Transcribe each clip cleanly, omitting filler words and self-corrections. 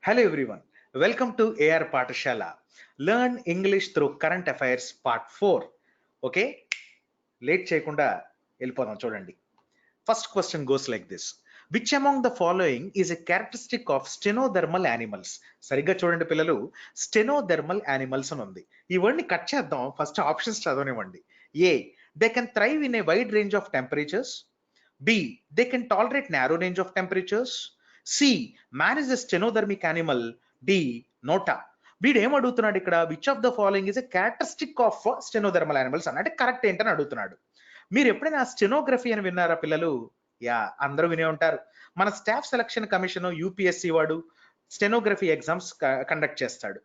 Hello everyone, welcome to AR Pathshala. Learn English through current affairs part 4. Okay, late చేయకుండా వెళ్ళిపోదాం చూడండి. First question goes like this. Which among the following is a characteristic of stenodermal animals? సరిగ్గా చూడండి పిల్లలు, stenodermal animals అని ఉంది. ఈ word ని కట్ చేద్దాం. ఫస్ట్ ఆప్షన్స్ చదవనివ్వండి. A, they can thrive in a wide range of temperatures. B, they can tolerate narrow range of temperatures. C, man is a stenothermic animal. D, nota. వీడు ఏం అడుగుతున్నాడు ఇక్కడ, which of the following is a characteristic of stenothermal animals అని, అంటే correct ఏంటని అడుగుతున్నాడు. మీరు ఎప్పుడైనా స్టెనోగ్రఫీ అని విన్నారా పిల్లలు? యా, అందరూ వినే ఉంటారు. మన స్టాఫ్ సెలక్షన్ కమిషన్ యూపీఎస్సీ వాడు స్టెనోగ్రఫీ ఎగ్జామ్స్ కండక్ట్ చేస్తాడు.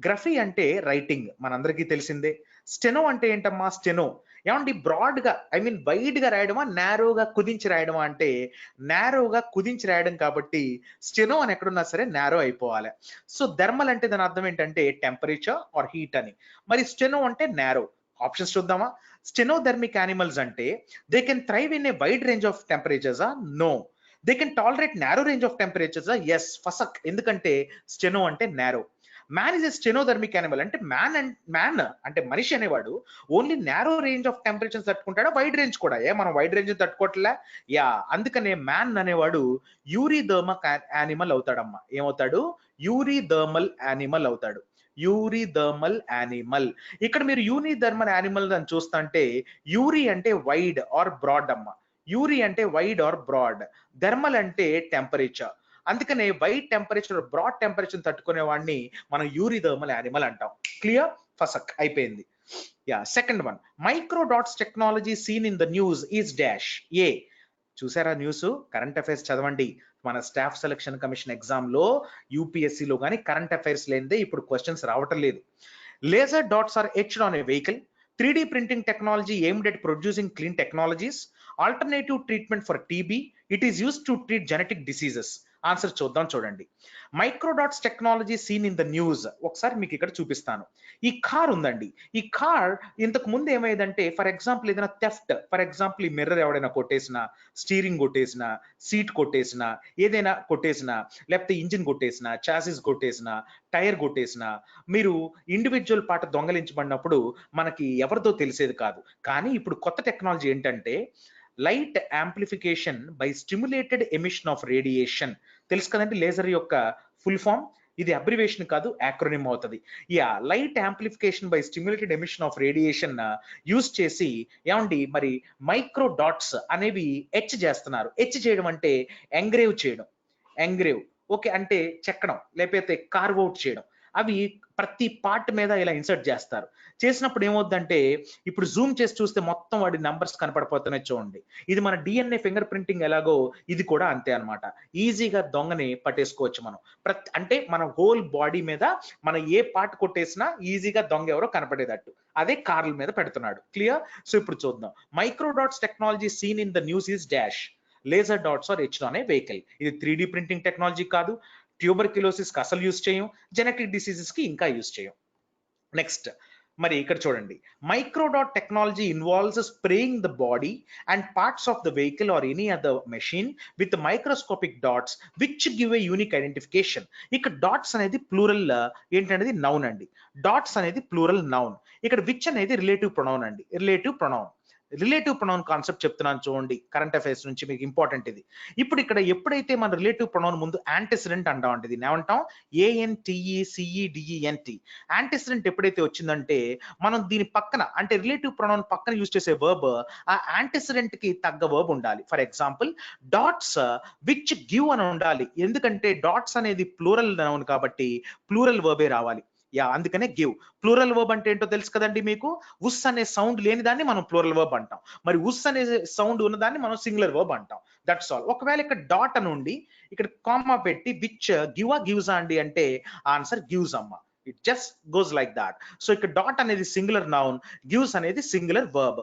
గ్రఫీ అంటే రైటింగ్, మనందరికీ తెలిసిందే. స్టెనో అంటే ఏంటమ్మా? స్టెనో ఏమండి బ్రాడ్ గా, ఐ మీన్ వైడ్ గా రాయడమా, నారోగా కుదించి రాయడమా అంటే నారోగా కుదించి రాయడం, కాబట్టి స్టెనో అని ఎక్కడున్నా సరే నారో అయిపోవాలి. సో థర్మల్ అంటే దాని అర్థం ఏంటంటే టెంపరేచర్ ఆర్ హీట్ అని. మరి స్టెనో అంటే నారో. ఆప్షన్స్ చూద్దామా? స్టెనోథర్మిక్ యానిమల్స్ అంటే they can thrive in a wide range of temperatures. No. They can tolerate narrow range of temperatures. Yes, ఫసక్. ఎందుకంటే స్టెనో అంటే narrow. Man is a stenothermic animal అంటే man అంటే మనిషి అనేవాడు only narrow range of temperature తట్టుకుంటాడా? Wide range కూడా. మనం వైడ్ రేంజ్ తట్టుకోవట్లే. యా, అందుకనే మ్యాన్ అనేవాడు యూరిథర్మల్ యానిమల్ అవుతాడమ్మా. ఏమవుతాడు? యూరిథర్మల్ యానిమల్ అవుతాడు. Eurythermal animal. ఇక్కడ మీరు యూనిథర్మల్ యానిమల్ అని చూస్తుంటే యూరి అంటే వైడ్ ఆర్ బ్రాడ్ అమ్మ. యూరి అంటే వైడ్ ఆర్ బ్రాడ్, థర్మల్ అంటే టెంపరేచర్. అందుకనే వైడ్ టెంపరేచర్ బ్రాడ్ టెంపరేచర్ తట్టుకునే వాడిని మనం యూరిథర్మల్ యానిమల్ అంటాం. క్లియర్? ఫసక్ అయిపోయింది. Yeah, second one. Microdots technology seen in the news is dash. A, చూసారా న్యూస్? కరెంట్ అఫైర్స్ చదవండి. మన స్టాఫ్ సెలక్షన్ కమిషన్ ఎగ్జామ్ లో యూపీఎస్సీలో కానీ కరెంట్ అఫైర్స్ లేనిదే ఇప్పుడు క్వశ్చన్స్ రావటం లేదు. Laser dots are etched on a vehicle. 3D printing technology aimed at producing clean technologies. Alternative treatment for TB. It is used to treat genetic diseases. Answer చూద్దాం చూడండి. Microdots technology seen in the news ఒకసారి మీకు ఇక్కడ చూపిస్తాను. ఈ car ఉందండి. ఈ car ఇంతకు ముందు ఏమైందంటే, ఫర్ ఎగ్జాంపుల్ ఏదైనా థెఫ్ట్, ఫర్ ఎగ్జాంపుల్ ఈ మిర్రర్ ఎవడైనా కొట్టేసినా, స్టీరింగ్ కొట్టేసినా, సీట్ కొట్టేసినా, ఏదైనా కొట్టేసినా, లేకపోతే ఇంజిన్ కొట్టేసినా, చాసిస్ కొట్టేసినా, టైర్ కొట్టేసినా, మీరు ఇండివిజువల్ పార్ట్ దొంగలించబడినప్పుడు మనకి ఎవరిదో తెలిసేది కాదు. కానీ ఇప్పుడు కొత్త టెక్నాలజీ ఏంటంటే light amplification by stimulated emission of radiation. తెలుసు కదండి లేజర్ యొక్క ఫుల్ ఫామ్. ఇది అబ్రివేషన్ కాదు, యాక్రోనిమ్ అవుతుంది. Yeah, light amplification by stimulated emission of radiation use చేసి ఏమండి మరి మైక్రో డాట్స్ అనేవి ఎచ్ చేస్తున్నారు. ఎచ్ చేయడం అంటే ఎంగ్రేవ్ చేయడం. ఎంగ్రేవ్ ఓకే అంటే చెక్కడం, లేకపోతే కార్వ్ అవుట్ చేయడం. అవి ప్రతి పార్ట్ మీద ఇలా ఇన్సర్ట్ చేస్తారు. చేసినప్పుడు ఏమవుద్దంటే, ఇప్పుడు జూమ్ చేసి చూస్తే మొత్తం వాడి నంబర్స్ కనపడిపోతున్నాయి చూడండి. ఇది మన డిఎన్ఏ ఫింగర్ ప్రింటింగ్ ఎలాగో ఇది కూడా అంతే అనమాట. ఈజీగా దొంగని పట్టేసుకోవచ్చు మనం. అంటే మన హోల్ బాడీ మీద మనం ఏ పార్ట్ కొట్టేసినా ఈజీగా దొంగ ఎవరో కనపడేటట్టు అదే కార్ల మీద పెడుతున్నాడు. క్లియర్? సో ఇప్పుడు చూద్దాం. Microdots technology seen in the news is dash. Laser dots are etched on a vehicle. ఇది 3D ప్రింటింగ్ టెక్నాలజీ కాదు. ట్యూబర్క్యులోసిస్ కి అసలు యూజ్ చేయం. జెనెటిక్ డిసీజెస్ కి ఇంకా యూజ్ చేయం. నెక్స్ట్ మరి ఇక్కడ చూడండి. Microdot technology involves spraying the body and parts of the vehicle or any other machine with microscopic dots which give a unique identification. ఇక్కడ డాట్స్ అనేది ప్లూరల్ ఏంటనేది నౌన్ అండి. డాట్స్ అనేది ప్లూరల్ నౌన్. ఇక్కడ విచ్ అనేది రిలేటివ్ ప్రొనౌన్ అండి. Relative pronoun. Relative pronoun concept చెప్తున్నాను చూడండి, కరెంట్ అఫైర్స్ నుంచి మీకు ఇంపార్టెంట్ ఇది. ఇప్పుడు ఇక్కడ ఎప్పుడైతే మన రిలేటివ్ ప్రొనౌన్ ముందు యాంటిసిడెంట్ అంటాం అండి, దీన్ని ఏమంటాం? ANTECEDENT. యాంటిసిడెంట్ ఎప్పుడైతే వచ్చిందంటే మనం దీని పక్కన అంటే రిలేటివ్ ప్రొనౌన్ పక్కన యూజ్ చేసే వర్బ్ ఆ యాంటిసిడెంట్ కి తగ్గ వర్బ్ ఉండాలి. For example dots which give అని ఉండాలి. ఎందుకంటే డాట్స్ అనేది ప్లూరల్ నౌన్ కాబట్టి ప్లూరల్ వర్బే రావాలి. యా, అందుకనే గివ్. ప్లూరల్ వర్బ్ అంటే ఏంటో తెలుసు కదండి మీకు. ఉస్ అనే సౌండ్ లేని దాన్ని మనం ప్లూరల్ వర్బ్ అంటాం. మరి ఉస్ అనే సౌండ్ ఉన్నదాన్ని మనం సింగులర్ వర్బ్ అంటాం. That's all. ఒకవేళ ఇక్కడ డాట్ అని ఉండి ఇక్కడ కామా పెట్టి విచ్ గివ్స్ అండి అంటే ఆన్సర్ గివ్స్ అమ్మ. It just goes like that. So ఇక్కడ డాట్ అనేది సింగులర్ నౌన్, గివ్స్ అనేది సింగులర్ వర్బ్.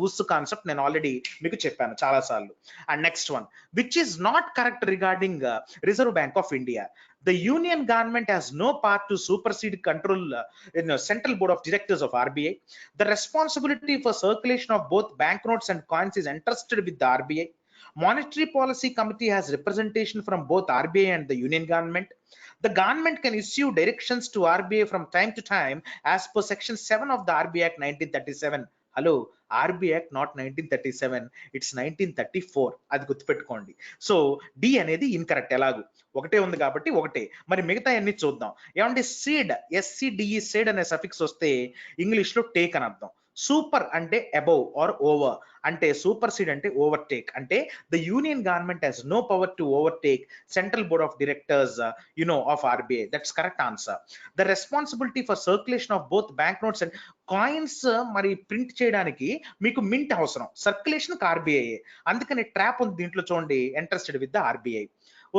ఉస్ కాన్సెప్ట్ నేను ఆల్రెడీ మీకు చెప్పాను చాలా సార్లు. And next one, which is not correct regarding reserve bank of India. The union government has no power to supersede control in the central board of directors of RBI. The responsibility for circulation of both banknotes and coins is entrusted with the RBI. Monetary Policy Committee has representation from both RBI and the Union government. The government can issue directions to RBI from time to time as per Section 7 of the RBI Act 1937. Hello, RBI Act not 1937, it's 1934. అది గుర్తుపెట్టుకోండి. So D అనేది incorrect. ఎలాగూ ఒకటే ఉంది కాబట్టి ఒకటే. మరి మిగతా అన్ని చూద్దాం. ఏమంటే సీడ్, SCDE సీడ్ అనే సఫిక్స్ వస్తే ఇంగ్లీష్ లో టేక్ అని అర్థం. సూపర్ అంటే అబౌవ్ ఆర్ ఓవర్, అంటే సూపర్ సీడ్ అంటే ఓవర్టేక్. అంటే the union government has no power to overtake central board of directors of RBI. That's correct answer. The responsibility for circulation of both bank notes and coins మరి print చేయడానికి మీకు mint అవసరం, circulation RBI. అందుకని trap ఉంది దీంట్లో చూడండి, interested with the RBI.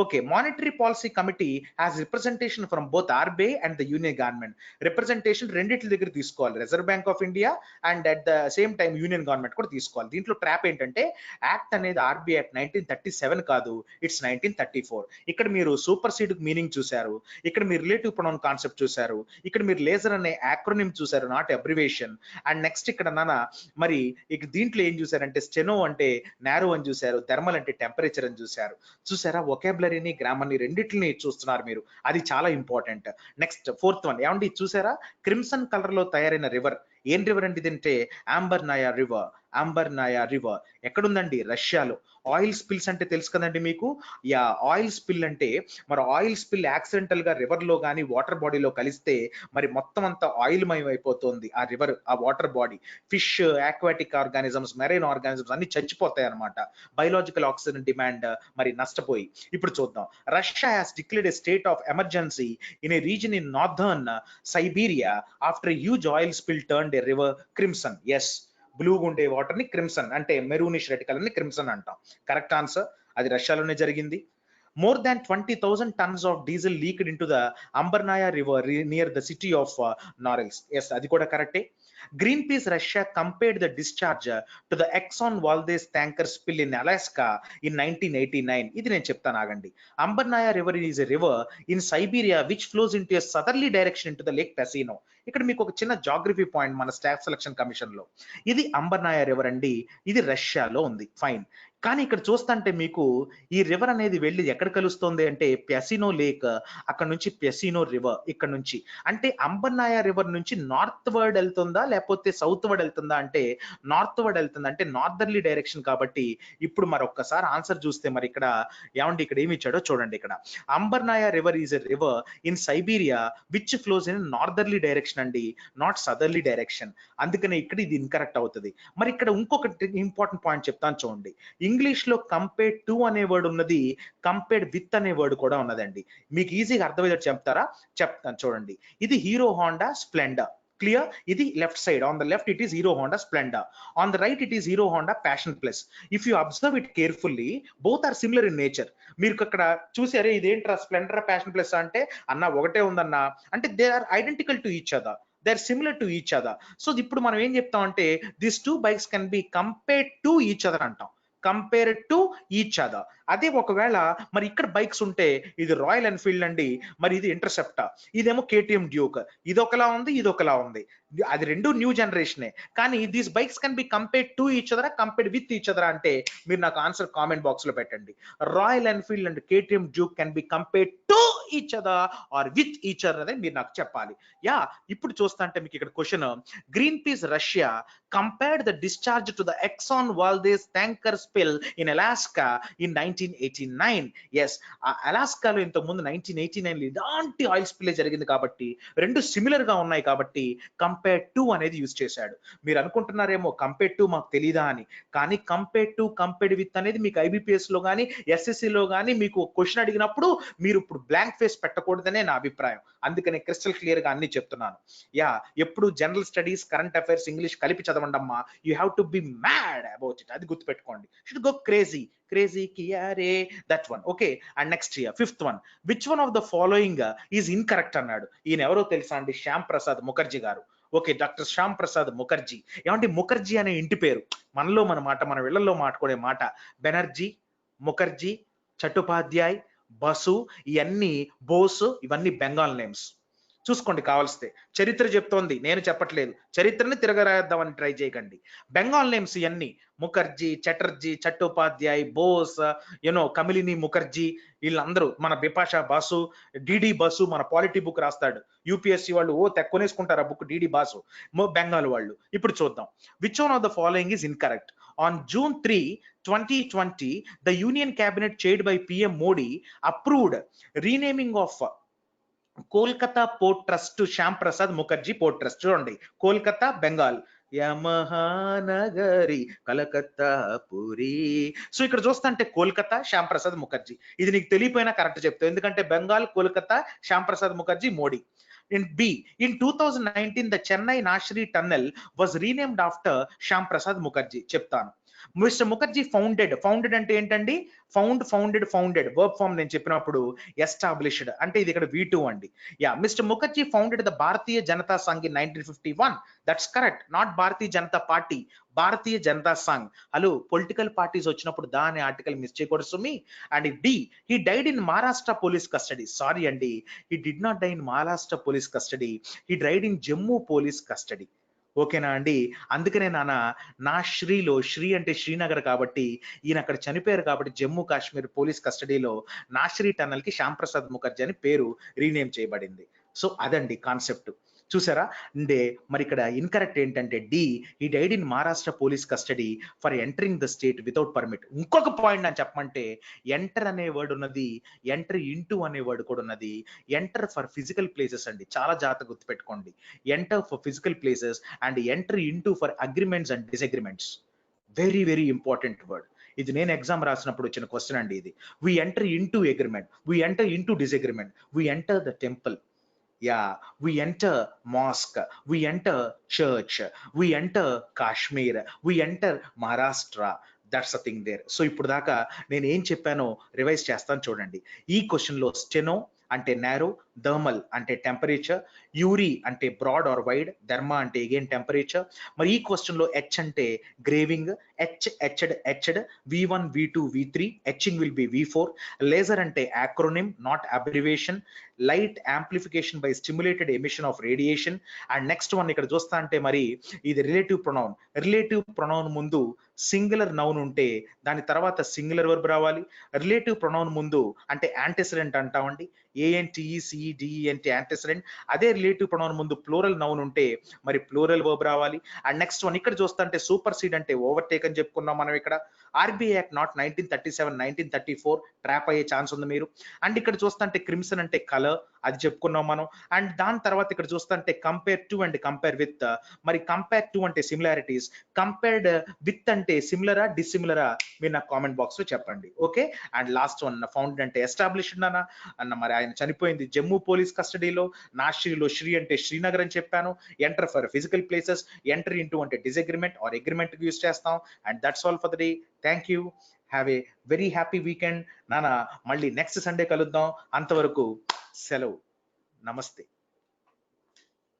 Okay, Monetary Policy Committee has representation from both RBI and the Union government. Representation రెండిట్ల దగ్గర తీసుకోవాలి, reserve bank of India and at the same time union government కూడా తీసుకోవాలి. దీంట్లో trap ఏంటంటే act అనేది RBI act 1937 కాదు, it's 1934. ఇక్కడ మీరు సూపర్ సీడ్ మీనింగ్ చూశారు, ఇక్కడ మీరు రిలేటివ్ ప్రొనౌన్ కాన్సెప్ట్ చూశారు, ఇక్కడ మీరు లేజర్ అనే యాక్రోనిమ్ చూశారు, నాట్ అబ్రివేషన్. అండ్ నెక్స్ట్ ఇక్కడ మరి ఇక దీంట్లో ఏం చూసారంటే స్టెనో అంటే నారో అని చూశారు, థర్మల్ అంటే టెంపరేచర్ అని చూసారా వొకాబులరీని గ్రామర్ని రెండిట్లని చూస్తున్నారు మీరు, అది చాలా ఇంపార్టెంట్. నెక్స్ట్ ఫోర్త్ వన్ ఏమండి చూసారా, క్రిమ్సన్ కలర్ లో తయారైన రివర్, ఏం రివర్ అండి ఇదంటే ఆంబర్ నాయా రివర్. ఆంబర్ నాయా రివర్ ఎక్కడుందండి, రష్యాలో. ఆయిల్ స్పిల్స్ అంటే తెలుసు కదండి మీకు, యా ఆయిల్ స్పిల్ అంటే మరి ఆయిల్ స్పిల్ యాక్సిడెంటల్ గా రివర్ లో కానీ వాటర్ బాడీలో కలిస్తే మరి మొత్తం అంతా ఆయిల్ మయం అయిపోతుంది ఆ రివర్, ఆ water body. Fish, aquatic organisms, marine organisms అన్ని చచ్చిపోతాయి అనమాట, బయోలాజికల్ ఆక్సిజన్ డిమాండ్ మరి నష్టపోయి. ఇప్పుడు చూద్దాం, Russia has declared a state of emergency in a region in northern Siberia after huge oil spill turned a river crimson. Yes, బ్లూగా ఉండే water ని క్రిమ్సన్ అంటే మెరూనిష్ రెడ్ కలర్ ని క్రిమ్సన్ అంటాం. కరెక్ట్ ఆన్సర్, అది రష్యాలోనే జరిగింది. More than 20,000 tons of diesel leaked into the Ambernaya River near the city of Norilsk. Yes, అది కూడా కరెక్టే. Greenpeace Russia compared the discharge to the Exxon Valdez tanker spill in Alaska in 1989. ఇది నేను చెప్తాను ఆగండి. Ambernaya River is a river in Siberia which flows into a southerly direction into the Lake Pesino. ఇక్కడ మీకు ఒక చిన్న geography point మన staff selection commission లో, ఇది అంబర్నాయా రివర్ అండి, ఇది రష్యాలో ఉంది. ఫైన్. కానీ ఇక్కడ చూస్తుంటే మీకు ఈ రివర్ అనేది వెళ్ళి ఎక్కడ కలుస్తుంది అంటే ప్యాసినో లేక్, అక్కడ నుంచి ప్యాసినో రివర్, ఇక్కడ నుంచి అంటే అంబర్నాయా రివర్ నుంచి నార్త్ వర్డ్ వెళ్తుందా లేకపోతే సౌత్ వర్డ్ వెళ్తుందా అంటే నార్త్ వర్డ్ వెళ్తుంది, అంటే నార్దర్లీ డైరెక్షన్. కాబట్టి ఇప్పుడు మరి ఒక్కసారి ఆన్సర్ చూస్తే మరి ఇక్కడ ఏమండి ఇక్కడ ఏమి ఇచ్చాడో చూడండి. ఇక్కడ Ambarnaya river is a river in Siberia which flows in northerly direction అండి, నాట్ సదర్లీ డైరెక్షన్. అందుకనే ఇక్కడ ఇది ఇన్కరెక్ట్ అవుతుంది. మరి ఇక్కడ ఇంకొకటి ఇంపార్టెంట్ పాయింట్ చెప్తాను చూడండి, ఇంగ్లీష్ లో కంపేర్డ్ టు అనే వర్డ్ ఉన్నది, కంపేర్డ్ విత్ అనే వర్డ్ కూడా ఉన్నదండి. మీకు ఈజీగా అర్థమయ్యేటట్టు చెప్తాను చూడండి. ఇది హీరో హోండా స్ప్లెండర్, క్లియర్. ఇది left side, on the left it is Hero Honda Splendor, on the right it is Hero Honda Passion Plus. If you observe it carefully both are similar in nature. మీరు అక్కడ చూసారే ఇదేంట్రా Splendor passion plus అంటే అన్న ఒకటే ఉందన్న, అంటే they are identical to each other, they are similar to each other. So ఇప్పుడు మనం ఏం చెప్తాం అంటే this two bikes can be compared to each other అంటాం, కంపేర్డ్ టు ఈచ్ అదర్. అదే ఒకవేళ మరి ఇక్కడ బైక్స్ ఉంటే ఇది రాయల్ ఎన్ఫీల్డ్ అండి, మరి ఇది ఇంటర్సెప్టర్, ఇదేమో KTM డ్యూక్, ఇది ఒకలా ఉంది ఇది ఒకలా ఉంది, అది రెండు న్యూ జనరేషనే. కానీ these bikes can be compared to each other, compared with each other అంటే మీరు నాకు ఆన్సర్ కామెంట్ బాక్స్ లో పెట్టండి. Royal Enfield and KTM Duke can be compared to each other or with each other అనేది మీరు నాకు చెప్పాలి. యా, ఇప్పుడు చూస్తా అంటే మీకు ఇక్కడ question, Greenpeace Russia compared the discharge to the Exxon Valdez tanker spill in Alaska in 1989. Yes, అలాస్కాలో ఇంతకు ముందు 1989 ఇలాంటి ఆయిల్ స్పిల్ జరిగింది కాబట్టి రెండు సిమిలర్ గా ఉన్నాయి కాబట్టి కంపేర్డ్ టు అనేది యూజ్ చేశాడు. మీరు అనుకుంటున్నారేమో కంపేర్డ్ టు మాకు తెలీదా అని, కానీ కంపేర్డ్ టు కంపేర్డ్ విత్ అనేది మీకు IBPS లో కానీ SSC లో కానీ మీకు క్వశ్చన్ అడిగినప్పుడు మీరు ఇప్పుడు బ్లాంక్ ఫేస్ పెట్టకూడదనే నా అభిప్రాయం. అందుకనే క్రిస్టల్ క్లియర్ గా అన్ని చెప్తున్నాను. యా, ఎప్పుడు general studies, current affairs, English కలిపి చదవండి అమ్మా. You have to be mad about it, అది గుర్తుపెట్టుకోండి. షుడ్ గో క్రేజీ కియా రే, that one. Okay, and next year fifth one, which one of the following is incorrect అన్నాడు. ఈయన ఎవరో తెలుసా అండి, శ్యామ్ ప్రసాద్ ముఖర్జీ గారు. Okay, doctor Shyam Prasad Mukherjee. ఏమంటే ముఖర్జీ అనే ఇంటి పేరు మనలో మన మాట, మన ఇళ్లలో మాట్లాడే మాట. బెనర్జీ, ముఖర్జీ, చట్టోపాధ్యాయ్, బసు, ఇవన్నీ బోస్, ఇవన్నీ బెంగాల్ నేమ్స్. చూసుకోండి కావాల్స్తే. చరిత్ర చెప్తోంది, నేను చెప్పట్లేదు. చరిత్రని తిరగరాద్దామని ట్రై చేయకండి. బెంగాల్ నేమ్స్ ఇయన్నీ ముఖర్జీ, చటర్జీ, చట్టోపాధ్యాయ్, బోస్, కమిలిని ముఖర్జీ, వీళ్ళందరూ మన బిపాషా బాసు, డిడి బాసు మన పాలిటీ బుక్ రాస్తాడు. యూపీఎస్సీ వాళ్ళు కొనేసుకుంటారు ఆ బుక్, డిడి బాసు బెంగాల్ వాళ్ళు. ఇప్పుడు చూద్దాం. Which one of the following is incorrect? On June 3, 2020, the Union Cabinet chaired by PM Modi approved renaming of Kolkata port trust to Shyam Prasad Mukherjee port trust. చూడండి, కోల్కతా బెంగాల్, యమహానగరి కలకత్తా పురి. సో ఇక్కడ చూస్తా అంటే కోల్కతా శ్యామ్ ప్రసాద్ ముఖర్జీ. ఇది నీకు తెలియపోయినా కరెక్ట్ చెప్తావు, ఎందుకంటే Bengal, Kolkata, Shyam Prasad Mukherjee, Modi. In B, in 2019, the Chennai Nashri Tunnel was renamed after Shyam Prasad Mukherjee. చెప్తాను. మిస్టర్ ముఖర్జీ ఫౌండెడ్ అంటే ఏంటండి? ఫౌండెడ్ వర్బ్ ఫామ్ నేను చెప్పినప్పుడు ఎస్టాబ్లిష్డ్ అంటే ఇది ఇక్కడ V2 అండి. Mister Mukherjee founded the Bharatiya Janata Sangh in 1951. That's correct, not Bharatiya Janata Party, Bharatiya Janata Sangh. Hello, political parties వచ్చినప్పుడు దాని ఆర్టికల్ మిస్ చేయకూడదు సుమి. And D, he died in Maharashtra police custody. Sorry అండి, he did not die in Maharashtra police custody, he died in Jammu police custody. ఓకేనా అండి? అందుకనే నా శ్రీలో, శ్రీ అంటే శ్రీనగర్ కాబట్టి ఈయన అక్కడ చనిపోయారు కాబట్టి జమ్మూ కాశ్మీర్ పోలీస్ కస్టడీలో నాశ్రీ టన్నల్ కి శ్యామ్ ప్రసాద్ ముఖర్జీ అని పేరు రీనేమ్ చేయబడింది. సో అదండి కాన్సెప్ట్. చూసారా? అంటే మరి ఇక్కడ ఇన్కరెక్ట్ ఏంటంటే డి, ఈ died in Maharashtra police custody for entering the state without permit. ఇంకొక పాయింట్ అని చెప్పమంటే ఎంటర్ అనే వర్డ్ ఉన్నది, ఎంటర్ ఇంటూ అనే వర్డ్ కూడా ఉన్నది. ఎంటర్ ఫర్ ఫిజికల్ ప్లేసెస్ అండి, చాలా జాగ్రత్తగా గుర్తుపెట్టుకోండి. Enter for physical places and enter into for agreements and disagreements. Very very important word. ఇది నేను ఎగ్జామ్ రాసినప్పుడు వచ్చిన క్వశ్చన్ అండి ఇది. We enter into agreement, we enter into disagreement, we enter the temple. We enter mosque, we enter church, we enter Kashmir, we enter Maharashtra. That's the thing there. So ఇప్పుడు దాకా నేను ఏం చెప్పానో revise చేస్తాను చూడండి. ఈ క్వశ్చన్ లో steno అంటే నారో, థర్మల్ అంటే టెంపరేచర్, యూరి అంటే బ్రాడ్ ఆర్ వైడ్, ధర్మా అంటే అగైన్ టెంపరేచర్. మరి ఈ క్వశ్చన్ లో హెచ్ అంటే graving, etched, V1, V2, V3, etching will be V4. Laser అంటే acronym not abbreviation. Light amplification by stimulated emission of radiation. And next one ఇక్కడ చూస్తా అంటే మరి ఇది రిలేటివ్ ప్రొనౌన్. రిలేటివ్ ప్రొనౌన్ ముందు సింగులర్ నౌన్ ఉంటే దాని తర్వాత సింగులర్ వర్బ్ రావాలి. రిలేటివ్ ప్రొనౌన్ ముందు అంటే యాంటిసిడెంట్ అంటామండి, ANTECEDENT యాంటిసిడెంట్. అదే రిలేటివ్ ప్రొనౌన్ ముందు ప్లూరల్ నౌన్ ఉంటే మరి ప్లూరల్ వర్బ్ రావాలి. అండ్ నెక్స్ట్ వన్ ఇక్కడ చూస్తా అంటే సూపర్ సీడ్ అంటే ఓవర్టేక్ అని చెప్పుకున్నాం మనం ఇక్కడ. RBI యాక్ట్ నాట్ 1937, 1934 ట్రాప్ అయ్యే ఛాన్స్ ఉంది మీరు. అండ్ ఇక్కడ చూస్తా అంటే క్రిమ్సన్ అంటే కలర్, అది చెప్పుకున్నాం మనం. అండ్ దాని తర్వాత ఇక్కడ చూస్తా అంటే compare to and compare with. మరి కంపేర్ టు అంటే సిమిలారిటీస్, కంపేర్డ్ విత్ అంటే సిమిలరా డిసిమిలరా మీరు నాకు కామెంట్ బాక్స్ లో చెప్పండి. Okay. And last one founded అంటే ఎస్టాబ్లిష్డ్ అన్న మరి ఆయన చనిపోయింది జమ్మూ పోలీస్ కస్టడీలో. నాశ్రీలో శ్రీ అంటే శ్రీనగర్ అని చెప్పాను. Enter for physical places, enter into అంటే డిసగ్రిమెంట్ ఆర్ అగ్రిమెంట్ యూస్ చేస్తాం. And that's all for the day. Thank you. Have a very happy weekend. మళ్ళీ నెక్స్ట్ సండే కలుద్దాం. అంతవరకు సెలవు. నమస్తే.